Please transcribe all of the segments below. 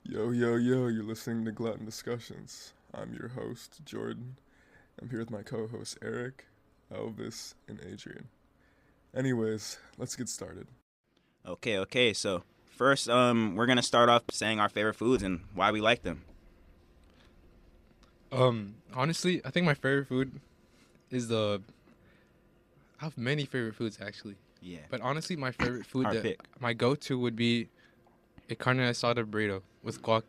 Yo, yo, yo, you're listening to Glutton Discussions. I'm your host, Jordan. I'm here with my co hosts, Eric, Elvis, and Adrian. Anyways, let's get started. Okay. So first, we're gonna start off saying our favorite foods and why we like them. Honestly, I think my favorite food is the. I have many favorite foods actually, Yeah. but honestly, my favorite food Hard that pick. my go-to would be a carne asada burrito with guac.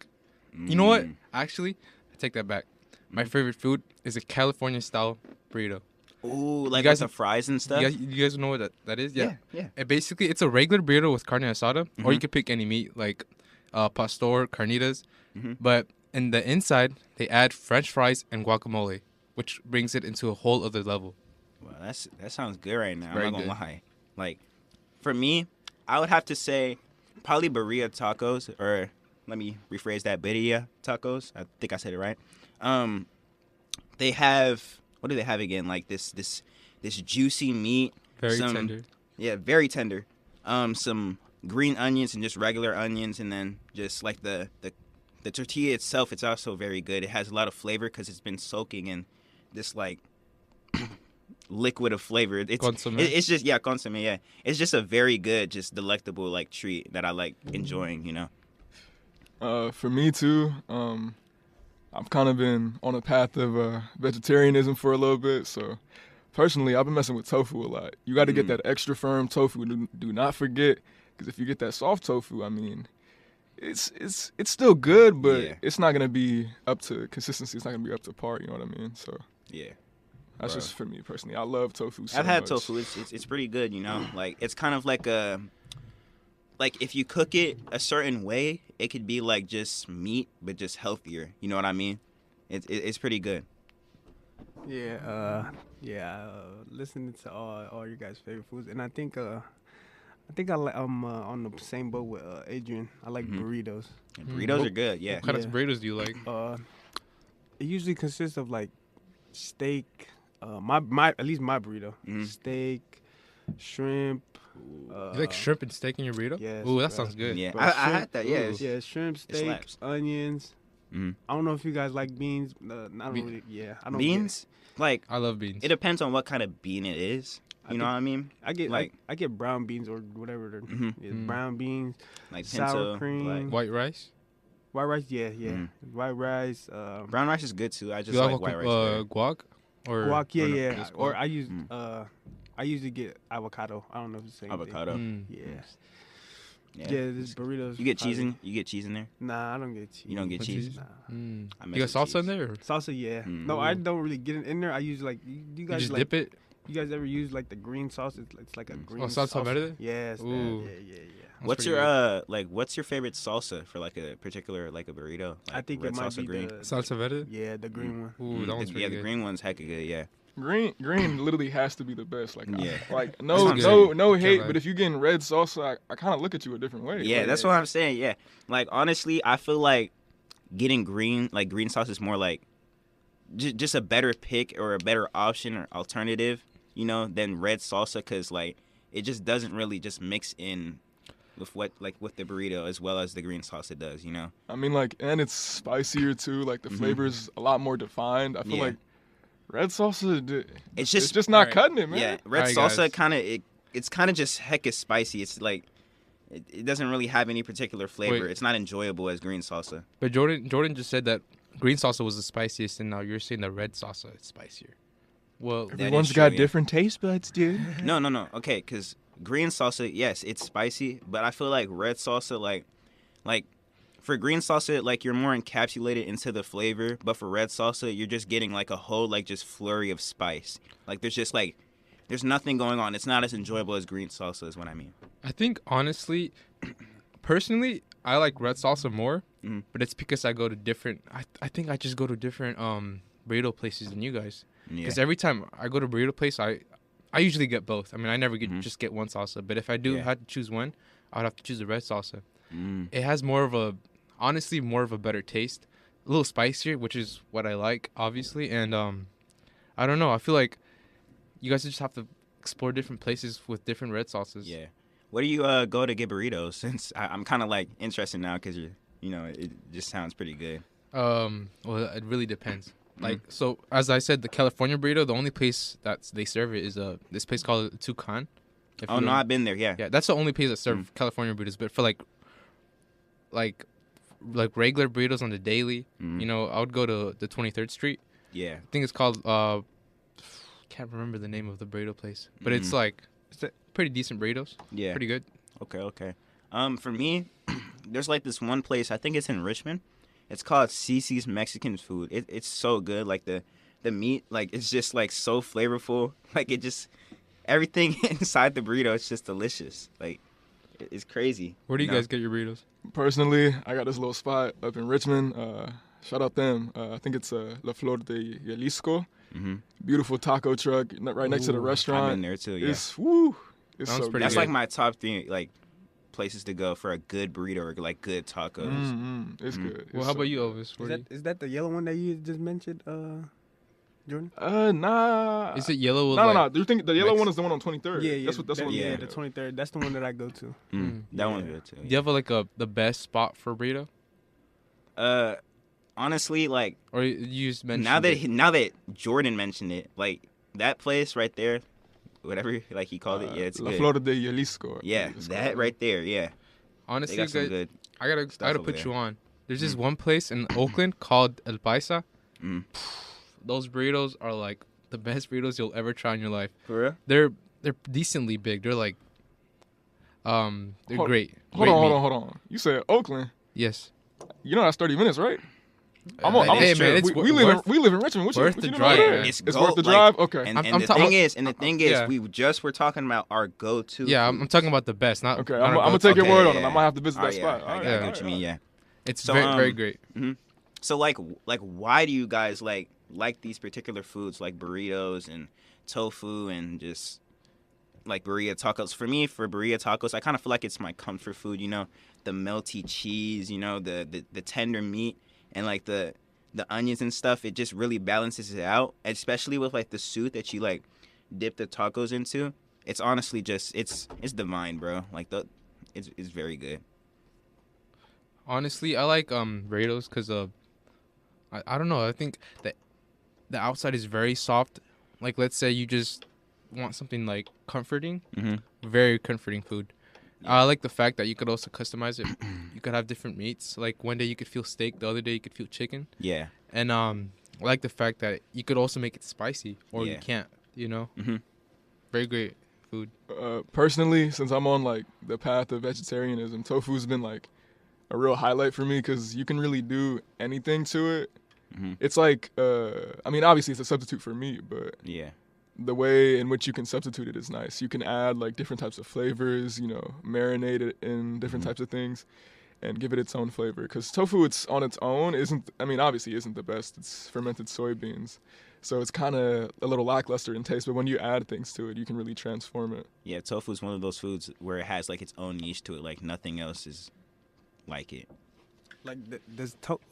You know what? Actually, I take that back. My favorite food is a California style burrito. Ooh, like guys- with the fries and You stuff. guys know what that is? Yeah. Yeah. And basically, it's a regular burrito with carne asada, or you Mhm. could pick any meat like pastor, carnitas. Mhm. But in the inside, they add French fries and guacamole, which brings it into a whole other level. Well, that sounds good right now. Very I'm not gonna good. lie. Like, for me, I would have to say probably birria tacos, or let me rephrase that, birria tacos. I think I said it right. They have, what do they have again? Like this juicy meat. Very some- tender. Yeah, very tender. Some green onions and just regular onions, and then just like the tortilla itself. It's also very good. It has a lot of flavor because it's been soaking in this like liquid of flavor. Consommé. It's just consomme. Yeah, it's just a very good, just delectable like treat that I like enjoying. You know. For me, too, I've kind of been on a path of vegetarianism for a little bit, so personally, I've been messing with tofu a lot. You got to get that extra firm tofu. Do not forget, because if you get that soft tofu, I mean, it's still good, but Yeah. it's not gonna be up to consistency. It's not gonna be up to par. You know what I mean? So Yeah. that's Bro. just for me personally. I love tofu so I've had much. tofu. It's pretty good. You know, like it's kind of like if you cook it a certain way, it could be like just meat, but just healthier. You know what I mean? It's pretty good. Listening to all your guys' favorite foods, and I think I'm on the same boat with Adrian. I like burritos. And burritos are good. Yeah. What kind of Yeah. burritos do you like? It usually consists of like steak. My at least my burrito, Mhm. steak, shrimp. You like shrimp and steak in your burrito? yes, Ooh, that bro. sounds good. Yeah, Bro, I shrimp- had that. Yeah. ooh. Yeah, shrimp, steak, slaps. onions. Mhm. I don't know if you guys like beans. I don't Be- really. Yeah, I don't. Beans, like I love beans. it depends on what kind of bean it is. I You know think- what I mean? I get like- I get brown beans or whatever. They're, Mhm. yeah, Mm. brown beans, Like sour pinto, cream. like- White rice? white rice. Yeah, Mhm. white rice. brown rice is good too. I just You like white rice. better. guac? Or, Guac, yeah, or no, yeah. just Or guac? I use Mm. I usually get avocado. I don't know if it's the same Avocado. Mm. Thing. Yeah. Yeah. Yeah, this burritos. You get cheese probably- in. You get cheese in there. Nah, I don't get cheese. You don't get With cheese. cheese? Nah. Mm. I You mess got with salsa in cheese. there? Or Salsa, yeah. Mm. No, I Ooh. don't really get it in there. I use like you You guys just like dip it? you guys ever use like the green sauce? It's like a green salsa verde? Yes. Ooh. Yeah. That's What's pretty your good. what's your favorite salsa for like a particular like a burrito? Like I think red it might salsa be green. the Salsa verde? yeah the green one. Ooh, that one's the, pretty yeah, good. the green one's hecka good. Yeah. Green literally has to be the best. Like, Yeah. like That no sounds no good. no Can't hate, lie. but if you're getting red salsa, I kind of look at you a different way. Yeah, Like, that's what I'm saying. Yeah, like honestly, I feel like getting green sauce is more like just a better pick or a better option or alternative, you know, than red salsa, because like it just doesn't really just mix in with with the burrito as well as the green salsa does, you know. I mean, like, and it's spicier too. Like the Mhm. flavor's a lot more defined. I feel Yeah. like red salsa, It's it's just just not Alright. cutting it, man. yeah, red Alright, salsa guys. kind of it's kind of just hecka spicy. It's like it doesn't really have any particular flavor. Wait. It's not enjoyable as green salsa. But Jordan just said that green salsa was the spiciest, and now you're saying that red salsa is spicier. Well, That Everyone's is got true, yeah. different taste buds, dude. No. Okay, because green salsa, yes, it's spicy, but I feel like red salsa, like for green salsa, like you're more encapsulated into the flavor, but for red salsa, you're just getting like a whole like just flurry of spice. Like there's just like there's nothing going on. It's not as enjoyable as green salsa is what I mean. I think honestly, personally, I like red salsa more, Mhm. but it's because I go to different. I think I just go to different burrito places than you guys. Yeah. Because every time I go to burrito place, I usually get both. I mean, I never get Mhm. just get one salsa. But if I do Yeah. have to choose one, I would have to choose the red salsa. Mm. It has more of a, honestly, more of a better taste. A little spicier, which is what I like, obviously. And I don't know. I feel like you guys just have to explore different places with different red sauces. Yeah. Where do you go to get burritos? Since I'm kind of like interested now because you know, it just sounds pretty good. Well, it really depends. Mm-hmm. Like, so as I said, the California burrito, the only place that they serve it is this place called Tucan. If Oh you no, don't- I've been there. Yeah. yeah, that's the only place that serve California burritos. But for like regular burritos on the daily, Mhm. you know, I would go to the 23rd Street. Yeah. I think it's called can't remember the name of the burrito place, but it's like pretty decent burritos. Yeah. Pretty good. Okay. For me, there's like this one place. I think it's in Richmond. It's called Cece's Mexican Food. It's so good. Like the meat, like it's just like so flavorful. Like it just everything inside the burrito. It's just delicious. Like it's crazy. Where do you know? guys get your burritos? Personally, I got this little spot up in Richmond. Shout out them. I think it's La Flor de Jalisco. Mm-hmm. Beautiful taco truck right next to the restaurant. I've been there too. Yeah. It's Sounds so pretty good. That's good. like my top 3 like places to go for a good burrito or like good tacos. It's good. Well, It's how so about you, good. Elvis? Is that the yellow one that you just mentioned, Jordan? Nah. Is it yellow? With No. Do you think the yellow Mex- one is the one on 23rd? Yeah, That's the one. yeah. the 23rd. That's the one that I go to. That one's good too. Do you have the best spot for burrito, Honestly, like or you just mentioned now that Jordan mentioned it, like that place right there, whatever like he called it, yeah, it's La good. Flor de Jalisco. Yeah, It's that called. right there, yeah. They Honestly, got some guys, good. I gotta over put there. you on. There's this one place in Oakland called El Paisa. Mm. Those burritos are like the best burritos you'll ever try in your life. For real? They're decently big. They're like they're Hold- great. Hold Great on, meat. hold on. You said Oakland. Yes. You know that's 30 minutes, right? Hey, man, it's we live worth- in Richmond. What worth you the know drive, about that? man. It's It's go- worth the like- drive. Okay. And, I'm and the ta- thing is, yeah. we just were talking about our go-to. Yeah, I'm foods. talking about the best. Not Okay, not I'm our gonna go-to. take your Okay, word on yeah, it. I might have to visit Oh, that yeah, spot. I All get right, what you mean. Yeah. It's So, very great. So like why do you guys like these particular foods like burritos and tofu and just like burrito tacos? For me, for burrito tacos, I kind of feel like it's my comfort food. You know, the melty cheese. You know, the tender meat and like the onions and stuff. It just really balances it out, especially with like the soup that you like dip the tacos into. It's honestly just it's divine, bro. Like it's very good. Honestly, I like burritos because I don't know. I think that the outside is very soft. Like let's say you just want something like comforting, very comforting food. I like the fact that you could also customize it. You could have different meats. Like one day you could feel steak, the other day you could feel chicken. Yeah. And I like the fact that you could also make it spicy, or you Yeah. can't. You know, Mhm. very great food. Personally, since I'm on like the path of vegetarianism, tofu's been like a real highlight for me because you can really do anything to it. It's like, I mean, obviously it's a substitute for meat, but Yeah. the way in which you can substitute it is nice. You can add like different types of flavors, you know, marinate it in different types of things and give it its own flavor. Because tofu, it's on its own, obviously isn't the best. It's fermented soybeans. So it's kind of a little lackluster in taste, but when you add things to it, you can really transform it. Yeah, tofu is one of those foods where it has like its own niche to it. Like nothing else is like it. Like,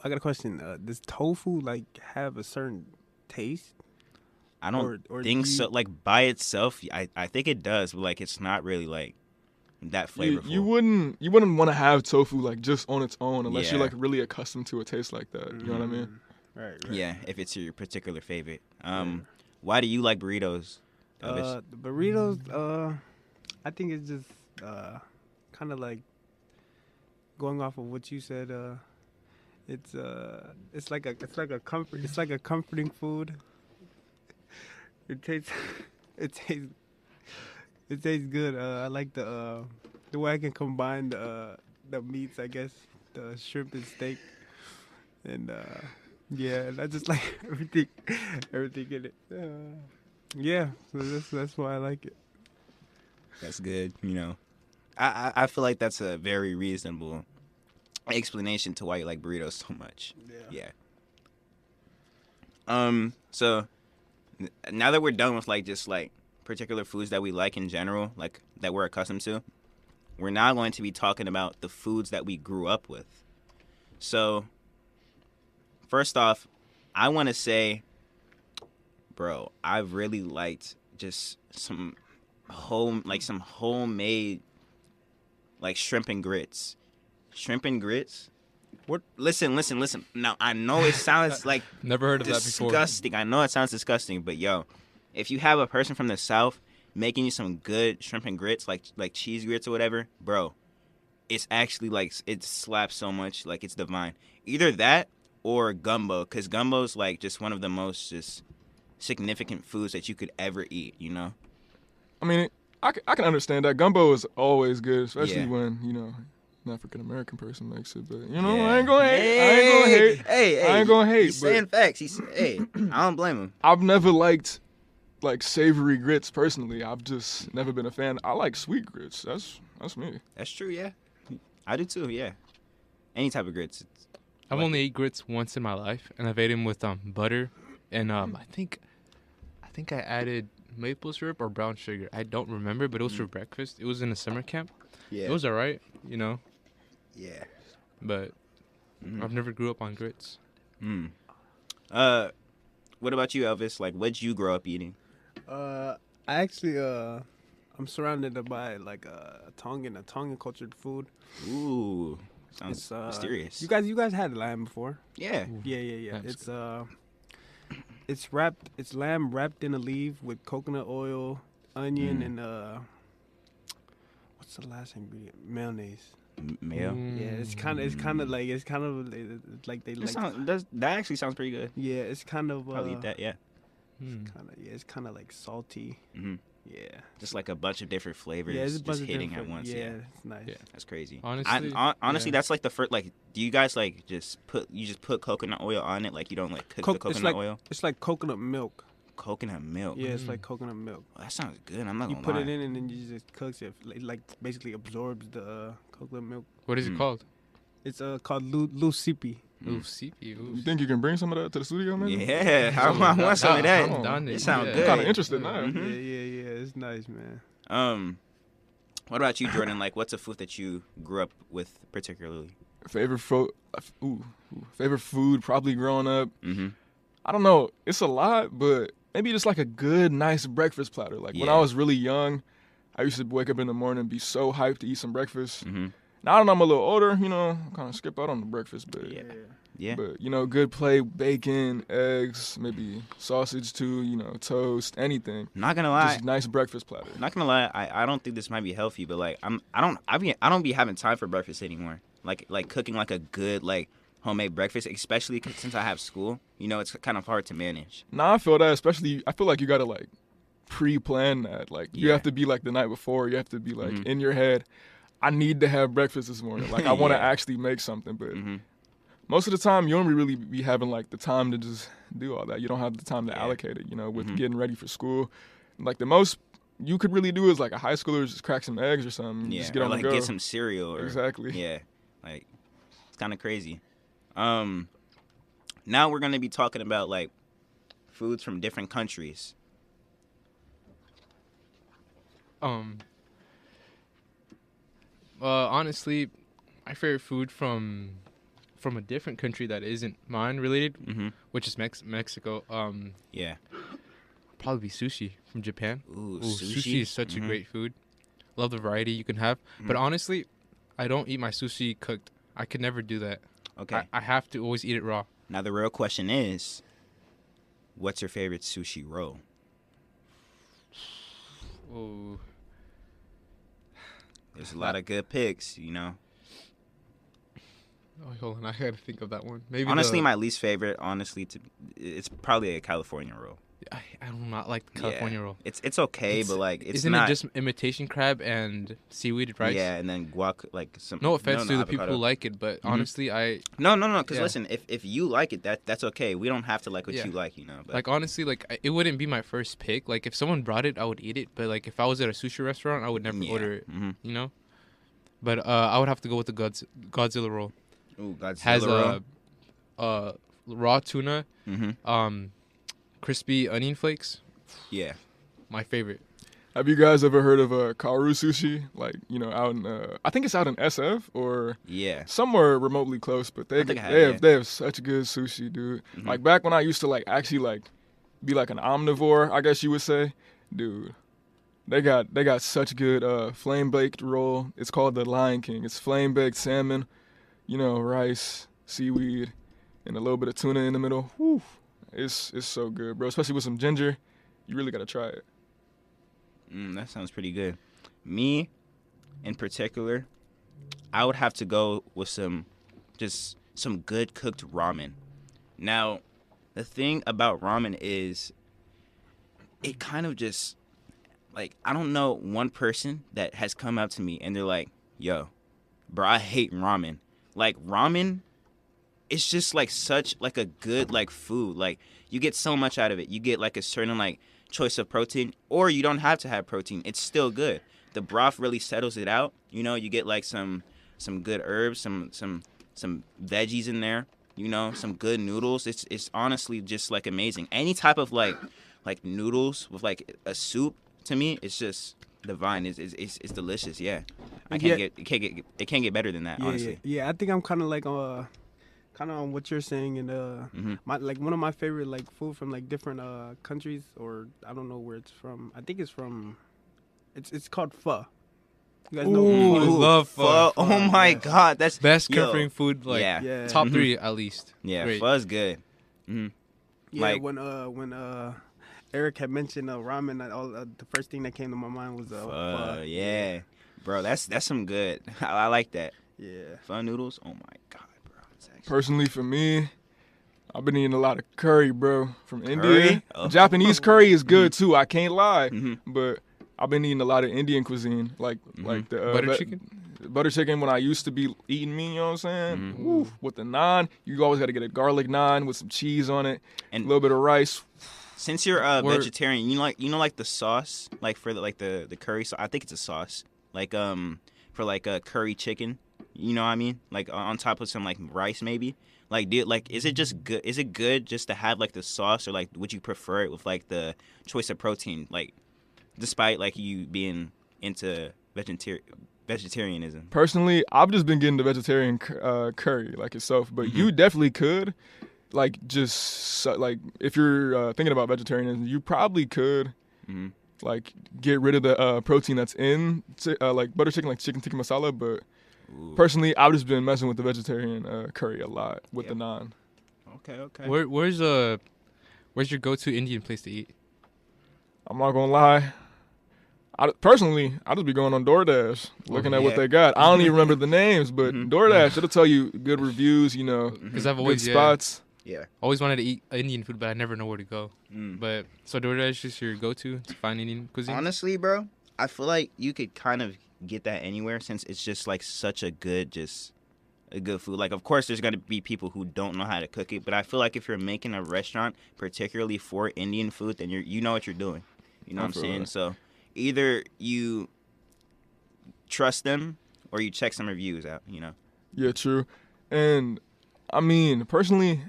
I got a question. Does tofu like have a certain taste? I don't Or think do you- so. Like by itself, I think it does, but like it's not really like that flavorful. You wouldn't want to have tofu like just on its own unless you're Yeah. like really accustomed to a taste like that. You know what I mean? Right. Yeah, if it's your particular favorite. Why do you like burritos? Elvis? The burritos, I think it's just kind of like going off of what you said. It's like a comforting food. It tastes good. I like the way I can combine the meats. I guess the shrimp and steak, and yeah, and I just like everything in it. Yeah, so that's why I like it. That's good. You know, I feel like that's a very reasonable explanation to why you like burritos so much. Yeah. So now that we're done with like just like particular foods that we like in general, like that we're accustomed to, we're now going to be talking about the foods that we grew up with. So first off, I want to say, bro, I really liked just some homemade like shrimp and grits. Shrimp and grits Listen. Now I know it sounds like Never heard of that before. disgusting. I know it sounds disgusting, but yo, if you have a person from the South making you some good shrimp and grits, like cheese grits or whatever, bro, it's actually like it slaps so much, like it's divine. Either that or gumbo, because gumbo's like just one of the most just significant foods that you could ever eat. You know? I mean, I can understand that. Gumbo is always good, especially Yeah. when, an African American person makes it. But, I Yeah. ain't going to hate. I ain't going to hate. Hey, I ain't gonna hate, He's but- saying facts. Hey, I don't blame him. I've never liked, like, savory grits personally. I've just never been a fan. I like sweet grits. That's me. That's true. Yeah, I do too. Yeah, any type of grits. I've only ate grits once in my life, and I've ate them with butter, and I think I added maple syrup or brown sugar. I don't remember, but it was for breakfast. It was in a summer camp. Yeah. It was alright, Yeah. but I've never grew up on grits. What about you, Elvis? Like, what'd you grow up eating? I actually I'm surrounded by like a Tongan cultured food. Ooh, sounds It's mysterious. You guys had lamb before? Yeah. Yeah. That's It's lamb wrapped in a leaf with coconut oil, onion, and what's the last ingredient? Mayonnaise. Mayo. Yeah, it's kind of like they like. That actually sounds pretty good. Yeah, it's kind of. Probably eat that. Yeah. It's kind of like salty. hmm Yeah. Just like a bunch of different flavors, Yeah, it's a bunch just of hitting at different- once. Yeah, Yeah. it's nice. Yeah. That's crazy. Honestly, Honestly, yeah. that's like the first. Like, do you guys like just put coconut oil on it? Like, you don't like cook the It's coconut like oil? it's like coconut milk. Coconut milk. Yeah, it's like coconut milk. Well, that sounds good. I'm not You gonna put lie. it in and then you just cooks it. Like basically absorbs the coconut milk. What is it called? It's called lucipi. Ooh, CP. You think you can bring some of that to the studio, man? Yeah, I want some of that. I'm down It to- sounds yeah. good. I'm kind of interested now. Mhm. Yeah. It's nice, man. What about you, Jordan? Like, what's a food that you grew up with particularly? Favorite favorite food probably growing up. Mm-hmm. I don't know. It's a lot, but maybe just like a good, nice breakfast platter. Like when I Yeah. was really young, I used to wake up in the morning and be so hyped to eat some breakfast. Mm-hmm. Now that I'm a little older, kind of skip out on the breakfast, but Yeah. But good plate, bacon, eggs, maybe sausage too. Toast, anything. Not gonna lie. Just nice breakfast platter. Not gonna lie. I don't think this might be healthy, but like I don't be having time for breakfast anymore. Like cooking like a good like homemade breakfast, especially since I have school. It's kind of hard to manage. Nah, I feel that. Especially, I feel like you gotta like pre-plan that. Like you Yeah. have to be like the night before. You have to be like in your head. I need to have breakfast this morning. Like I want to Yeah. actually make something, but Mm-hmm. most of the time you don't really be having like the time to just do all that. You don't have the time to Yeah. allocate it. With getting ready for school. Like the most you could really do is like a high schooler just crack some eggs or something. Yeah. Just get or on like the go. get some cereal. Or, Exactly. Yeah. Like it's kind of crazy. Now we're gonna be talking about like foods from different countries. Honestly, my favorite food from a different country that isn't mine related, Mm-hmm. which is Mexico. Yeah. Probably sushi from Japan. Ooh, Sushi is such a Mhm. great food. Love the variety you can have. But honestly, I don't eat my sushi cooked. I could never do that. Okay. I have to always eat it raw. Now the real question is, what's your favorite sushi roll? Oh, There's a lot of good picks, hold on. I gotta think of that one. Maybe Honestly, the- my least favorite, it's probably a California roll. I do not like the California Yeah. roll. It's okay, but like it's Isn't not. it just imitation crab and seaweed rice? Yeah, and then guac, like some. No offense to the people avocado. who like it, but honestly, No. Because Yeah. listen, if you like it, that's okay. We don't have to like what Yeah. you like, But like honestly, like it wouldn't be my first pick. Like if someone brought it, I would eat it. But like if I was at a sushi restaurant, I would never Yeah. order it. Mhm. But I would have to go with the Godzilla roll. Ooh, Godzilla Has roll. raw tuna, Mhm. crispy onion flakes. Yeah. My favorite. Have you guys ever heard of Karu Sushi? Like out in I think it's out in SF or Yeah. somewhere remotely close, but they think I have, they have yeah. they have such good sushi, dude. Like back when I used to like actually like be like an omnivore, I guess you would say, dude. They got such good flame baked roll. It's called the Lion King. It's flame baked salmon, rice, seaweed, and a little bit of tuna in the middle. Whew. It's so good, bro. Especially with some ginger. You really gotta try it. That sounds pretty good. Me, in particular, I would have to go with some good cooked ramen. Now, the thing about ramen is it kind of just, like, I don't know one person that has come up to me and they're like, yo, bro, I hate ramen. Like, ramen, it's just, like, such, like, a good, like, food. Like, you get so much out of it. You get, like, a certain, like, choice of protein, or you don't have to have protein. It's still good. The broth really settles it out. You know, you get, like, some good herbs, some veggies in there. You know, some good noodles. It's honestly just, like, amazing. Any type of, like noodles with, like, a soup, to me, it's just divine. It's delicious. Yeah, it can't get better than that. Honestly. Yeah. I think I'm kind of like kind of on what you're saying, and my, like, one of my favorite, like, food from, like, different countries, or I don't know where it's from. I think it's from. It's called pho. You guys know Ooh, pho? love pho. Oh my God, that's Best comforting food, like yeah. top 3 at least. Yeah, Great. pho's good. Mm-hmm. Yeah, Like, when Eric had mentioned ramen, the first thing that came to my mind was pho. yeah, bro, that's some good. I like that. Yeah. Pho noodles. Oh my God, bro. It's actually Personally, for me, I've been eating a lot of curry, bro, from India. Curry? Oh. Japanese curry is good too. I can't lie, Mhm. but I've been eating a lot of Indian cuisine, like the Butter chicken? Butter chicken when I used to be eating meat. You know what I'm saying? Mhm. Woo, with the naan, you always got to get a garlic naan with some cheese on it, And- a little bit of rice. Since you're vegetarian, you know like the sauce, like for the curry sauce. I think it's a sauce, like for like a curry chicken. You know what I mean? Like on top of some like rice maybe. Like is it just good? Is it good just to have like the sauce, or like would you prefer it with like the choice of protein? Like despite like you being into vegetarianism. Personally, I've just been getting the vegetarian curry like itself, but you definitely could, like, like if you're thinking about vegetarianism, you probably could, like, get rid of the protein that's in like butter chicken, like chicken tikka masala. But personally, I've just been messing with the vegetarian curry a lot with the naan. Okay. Where's your go-to Indian place to eat? I'm not gonna lie. Personally, I'll just be going on DoorDash, looking at what they got. I don't even remember the names, but DoorDash, it'll tell you good reviews, you know, Because I've good always Yeah. spots. always wanted to eat Indian food, but I never know where to go. But so DoorDash is just your go-to to find Indian cuisine. Honestly, bro, I feel like you could kind of get that anywhere since it's just like such a good food. Like, of course, there's gonna be people who don't know how to cook it, but I feel like if you're making a restaurant particularly for Indian food, then you know what you're doing. You know what I'm saying? That. So either you trust them or you check some reviews out. You know. Yeah, true. And I mean, personally,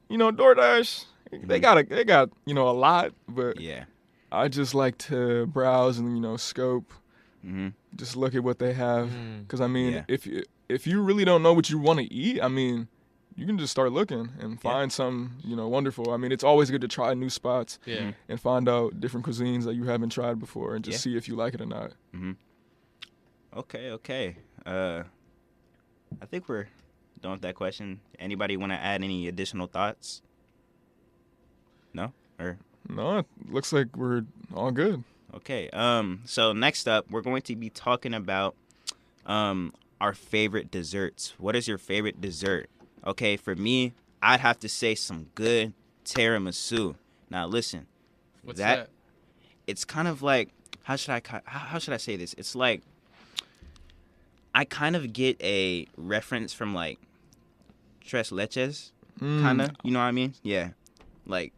you know, DoorDash, they got you know, a lot, but Yeah. I just like to browse and, you know, scope, just look at what they have. Because I mean, if you really don't know what you want to eat, I mean, you can just start looking and find something, you know, wonderful. I mean, it's always good to try new spots and find out different cuisines that you haven't tried before and just see if you like it or not. Okay. I think we're done with that question. Anybody want to add any additional thoughts? No? Or No, it looks like we're all good. okay. So next up, we're going to be talking about our favorite desserts. What is your favorite dessert? Okay, for me, I'd have to say some good tiramisu. Now listen, What's that? It's kind of like how should I say this? It's like I kind of get a reference from like tres leches, kind of. You know what I mean? Yeah, like.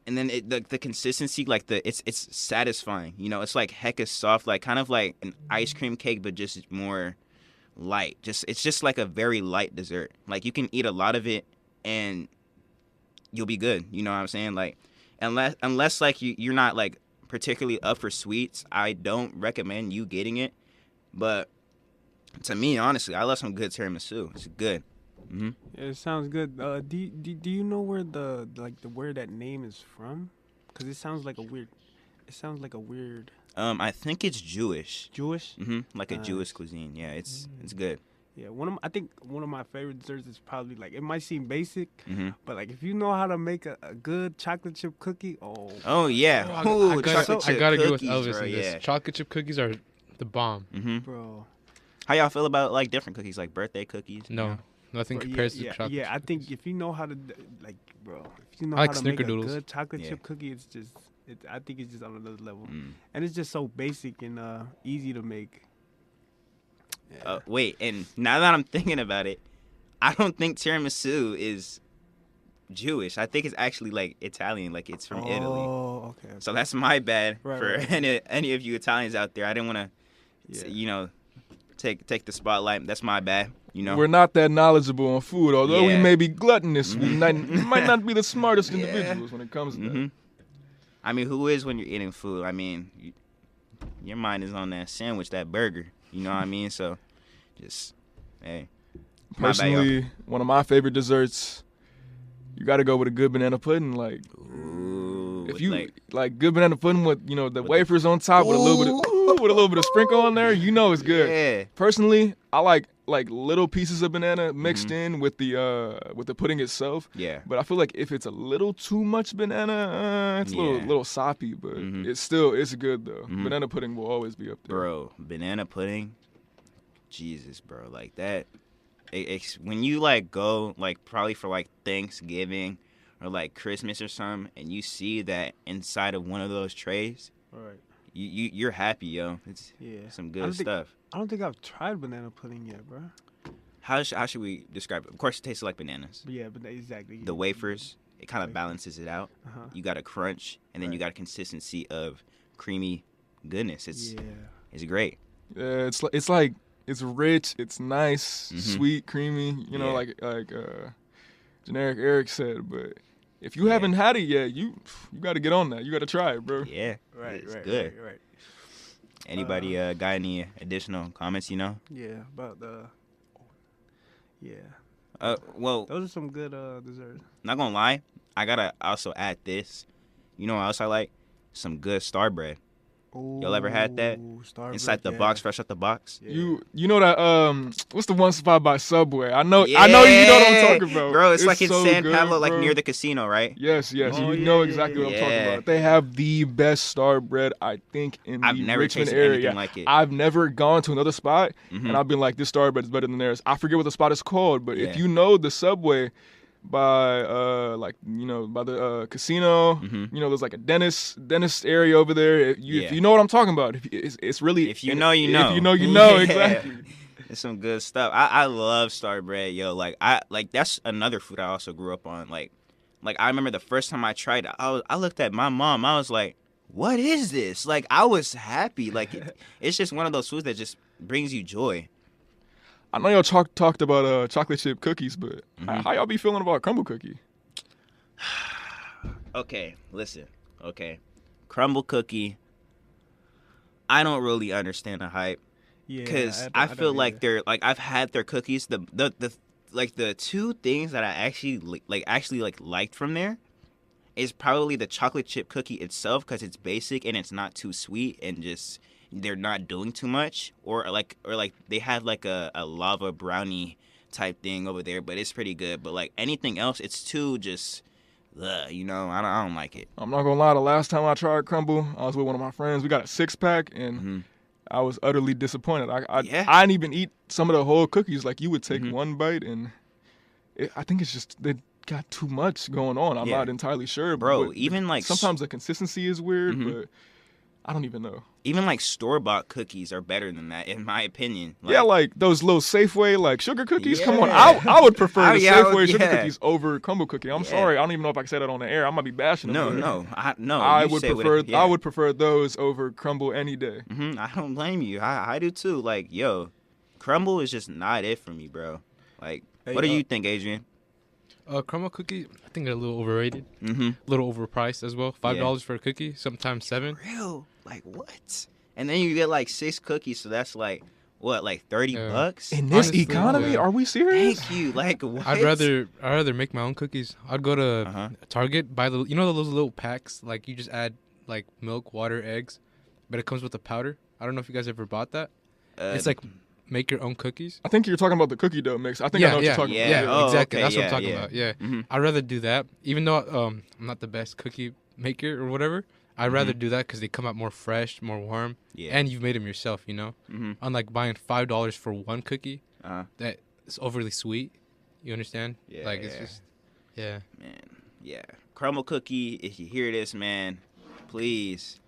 And then the consistency, like it's satisfying. You know, it's like hecka soft, like kind of like an ice cream cake, but just more light. It's just like a very light dessert. Like you can eat a lot of it and you'll be good. You know what I'm saying? Like unless like you're not like particularly up for sweets, I don't recommend you getting it. But to me, honestly, I love some good tiramisu. It's good. Yeah, it sounds good. Do you know where where that name is from? Because it sounds like a weird. I think it's Jewish. Jewish. Like a Jewish cuisine. Yeah, it's good. Yeah, I think one of my favorite desserts is probably like it might seem basic, Mhm. but like if you know how to make a good chocolate chip cookie, Oh yeah. I Ooh, gotta, chocolate I chip gotta agree with cookies, Elvis bro. in this. Yeah. Chocolate chip cookies are the bomb. Mhm. bro. How y'all feel about like different cookies, like birthday cookies? you No, know? nothing Bro, compares to yeah, chocolate. yeah. I chip think cookies. if you know how to like, bro, if you know I like how to make a snickerdoodles. good chocolate Yeah. chip cookie, it's just, I think it's just on another level, Mm. and it's just so basic and easy to make. Yeah. Wait, and now that I'm thinking about it, I don't think tiramisu is Jewish. I think it's actually like Italian, like it's from Italy. Oh, okay. So that's my bad Right, for right. any of you Italians out there. I didn't want Yeah. to, take the spotlight. That's my bad. We're not that knowledgeable on food, although we Yeah. may be gluttonous. We Mhm. might not be the smartest Yeah. individuals when it comes to hmm I mean, who is when you're eating food? I mean, your mind is on that sandwich, that burger. You know what I mean? So, just hey. that. My bad, y'all. Personally, one of my favorite desserts, you got to go with a good banana pudding. Like Ooh, if with, you like, like good banana pudding with the with the- wafers on top with a little bit of sprinkle on there, it's good. Yeah. Personally, I like little pieces of banana mixed in with the pudding itself. Yeah. But I feel like if it's a little too much banana, it's a Yeah. little soppy. But Mhm. it's good though. Mhm. Banana pudding will always be up there. Bro, banana pudding. Jesus, bro. Like that. When you like go like probably for like Thanksgiving or like Christmas or something, and you see that inside of one of those trays, All right. you're happy, yo. It's Yeah. some I good don't think- stuff. I don't think I've tried banana pudding yet, bro. How should we describe it? Of course, it tastes like bananas. But yeah, but exactly. The wafers, it kind of Wafers. balances it out. Uh-huh. You got a crunch, and then you Right. got a consistency of creamy goodness. Yeah. It's great. Yeah, it's rich, it's nice, Mhm. sweet, creamy. Yeah. Like generic Eric said. But if you Yeah. haven't had it yet, you got to get on that. You got to try it, bro. Yeah. Right. It's Right. good. Right. Anybody got any additional comments? Yeah. About the. Yeah. Well, Those are some good desserts. not gonna lie, I gotta also add this. You know what else I like? Some good star bread. Y'all ever had that? Ooh, Star Inside bread, the yeah. box, fresh out the box. Yeah. You know that what's the one spot by Subway? I know you know what I'm talking about. Bro, it's like in so San good, Pablo, like bro. near the casino, right? Yes, Oh, you yeah, know yeah, exactly what I'm talking yeah. about. They have the best star bread, I think, in I've the never Richmond tasted area. anything like it. I've never gone to another spot, Mhm. and I've been like, this star bread is better than theirs. I forget what the spot is called, but Yeah. if you know the Subway by by the casino, Mhm. there's like a dentist area over there. If Yeah. you know what I'm talking about, it's really If you know, you know. If you know, you know Yeah. exactly. It's some good stuff. I love star bread, yo. Like that's another food I also grew up on. Like I remember the first time I tried it, I looked at my mom. I was like, "What is this?" Like I was happy. Like it's just one of those foods that just brings you joy. I know y'all talked about chocolate chip cookies, but Mhm. how y'all be feeling about crumble cookie? Okay, listen. Okay, crumble cookie. I don't really understand the hype. Yeah. Because don't- I don't feel like either. they're like I've had their cookies. The like the two things that I actually liked from there is probably the chocolate chip cookie itself because it's basic and it's not too sweet and just they're not doing too much or like they have like a lava brownie type thing over there, but it's pretty good. But like anything else, it's too just I don't like it. I'm not gonna lie. The last time I tried crumble, I was with one of my friends. We got a 6-pack, and Mhm. I was utterly disappointed. Yeah. I didn't even eat some of the whole cookies. Like you would take Mhm. one bite, and I think it's just they got too much going on. I'm Yeah. not entirely sure, Bro, but even like sometimes the consistency is weird, Mhm. but I don't even know. even like store-bought cookies are better than that in my opinion. Yeah, like those little Safeway like sugar cookies. Come on, Yeah. I would prefer the Yeah, Safeway sugar yeah. cookies over crumble cookie. I'm Yeah. sorry, I don't even know if I can say that on the air. I might be bashing them. No, but no. I you would say what prefer yeah. I would prefer those over crumble any day. I don't blame you. I do too. Like, yo, crumble is just not it for me, bro. Like, Hey, what do you think, Adrian? Crumble cookie, I think they're a little overrated, Mm-hmm. a little overpriced as well. $5 for a cookie, sometimes $7. Real? Like what? And then you get like 6 cookies, so that's like what, like $30? In this Honestly, economy, yeah. are we serious? Thank you. Like what? I'd rather make my own cookies. I'd go to Uh-huh. Target, buy those little packs, like you just add like milk, water, eggs, but it comes with a powder. I don't know if you guys ever bought that. It's like make your own cookies. I think you're talking about the cookie dough mix. I think I know what you're talking Yeah, about. Oh, exactly. okay, That's what I'm yeah, talking yeah. about. Yeah, Mhm. I'd rather do that, even though I'm not the best cookie maker or whatever. I'd rather do that because they come out more fresh, more warm, Yeah. and you've made them yourself. You know, Mhm. unlike buying $5 for one cookie Uh-huh. that is overly sweet. You understand? Yeah, Like it's yeah. just, yeah. Man, yeah. Crumble Cookie, if you hear this, man, please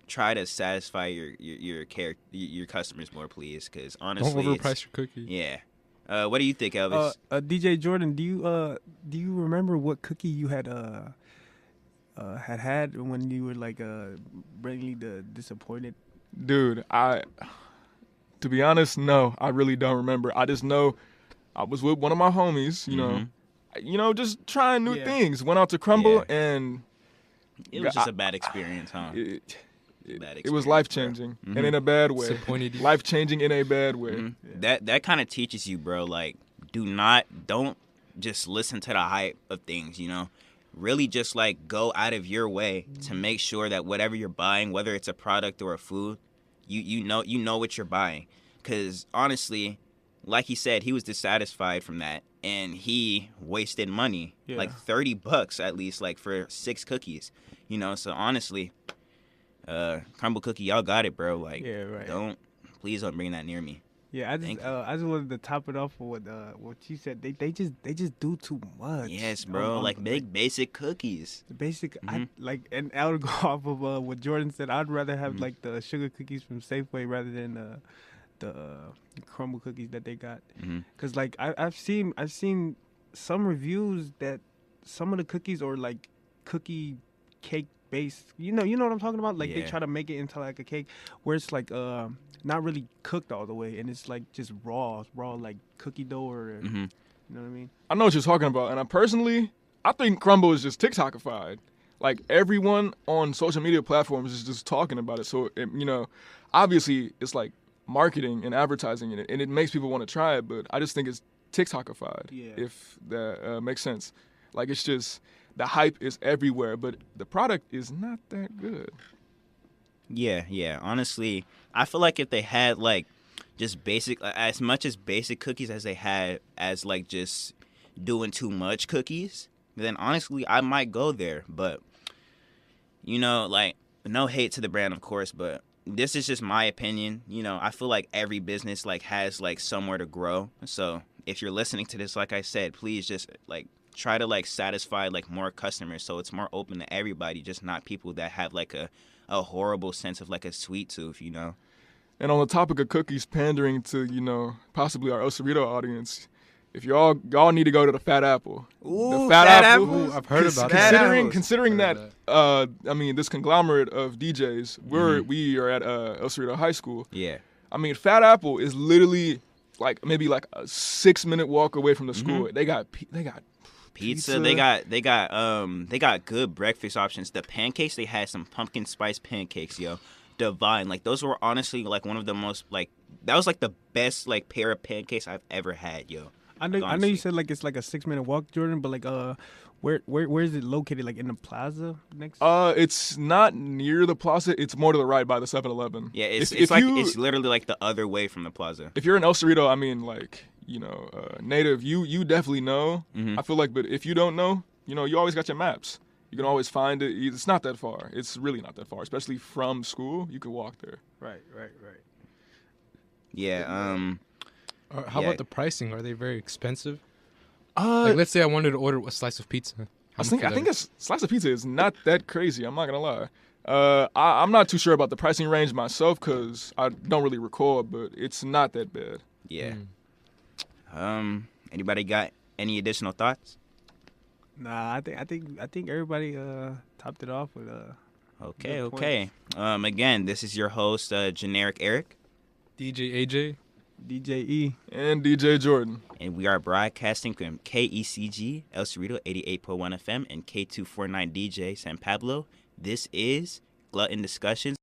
try to satisfy your customers more, please, because honestly, Don't overprice your cookie. yeah. What do you think, Elvis? DJ Jordan, do you remember what cookie you had when you were like really disappointed? Dude, to be honest, no, I really don't remember. I just know I was with one of my homies, you know, just trying new things. Went out to Crumble and It was just a bad experience, huh? it was life changing and in a bad way. Disappointed you? Life changing in a bad way. That kind of teaches you, bro. Like, don't just listen to the hype of things. You know, really just like go out of your way to make sure that whatever you're buying, whether it's a product or a food, you know what you're buying. Because honestly, like he said, he was dissatisfied from that, and he wasted money, like $30 at least, like for 6 cookies. You know, so honestly, Crumble Cookie, y'all got it, bro. Like, please don't bring that near me. Yeah, I just wanted to top it off with what you said. They just do too much. Yes, bro. Like make basic cookies. The basic, and I would go off of what Jordan said. I'd rather have like the sugar cookies from Safeway rather than the crumble cookies that they got. Cause like I've seen some reviews that some of the cookies are like cookie cake based. You know what I'm talking about? Like they try to make it into like a cake where it's like not really cooked all the way, and it's like just raw like cookie dough or you know what I mean? I know what you're talking about, and I think Crumble is just TikTokified. Like everyone on social media platforms is just talking about it. So obviously it's like marketing and advertising in it, and it makes people want to try it. But I just think it's TikTokified. Yeah. If that makes sense. Like it's just the hype is everywhere, but the product is not that good. Yeah. Honestly, I feel like if they had like just basic, as much as basic cookies as they had as like just doing too much cookies, then honestly I might go there. But like no hate to the brand, of course, but this is just my opinion. I feel like every business like has like somewhere to grow. So if you're listening to this, like I said, please just like try to like satisfy like more customers so it's more open to everybody, just not people that have like a horrible sense of like a sweet tooth, And on the topic of cookies pandering to, possibly our El Cerrito audience, if y'all need to go to the Fat Apple. Ooh, the Fat Apple. Apples. I've heard about that. Considering that, this conglomerate of DJs, we are at El Cerrito High School. Yeah. Fat Apple is literally like maybe like a 6-minute walk away from the school. They got pizza. They got good breakfast options. The pancakes, they had some pumpkin spice pancakes, yo. Divine. Like those were honestly like one of the most like that was like the best like pair of pancakes I've ever had, yo. I know you said like it's like a 6-minute walk, Jordan, but like where is it located? Like in the plaza next? It's not near the plaza. It's more to the right by the 7-Eleven. Yeah, it's literally like the other way from the plaza. If you're in El Cerrito, native, you definitely know. I feel like, but if you don't know, you always got your maps. You can always find it. It's not that far. It's really not that far, especially from school. You can walk there. Right. Yeah. How about the pricing? Are they very expensive? Like, let's say I wanted to order a slice of pizza. I think a slice of pizza is not that crazy. I'm not gonna lie. I'm not too sure about the pricing range myself because I don't really recall, but it's not that bad. Yeah. Anybody got any additional thoughts? Nah, I think everybody topped it off with Okay. Again, this is your host, Generic Eric, DJ AJ, DJ E, and DJ Jordan, and we are broadcasting from KECG El Cerrito 88.1 FM and K249 DJ San Pablo. This is Glutton Discussions.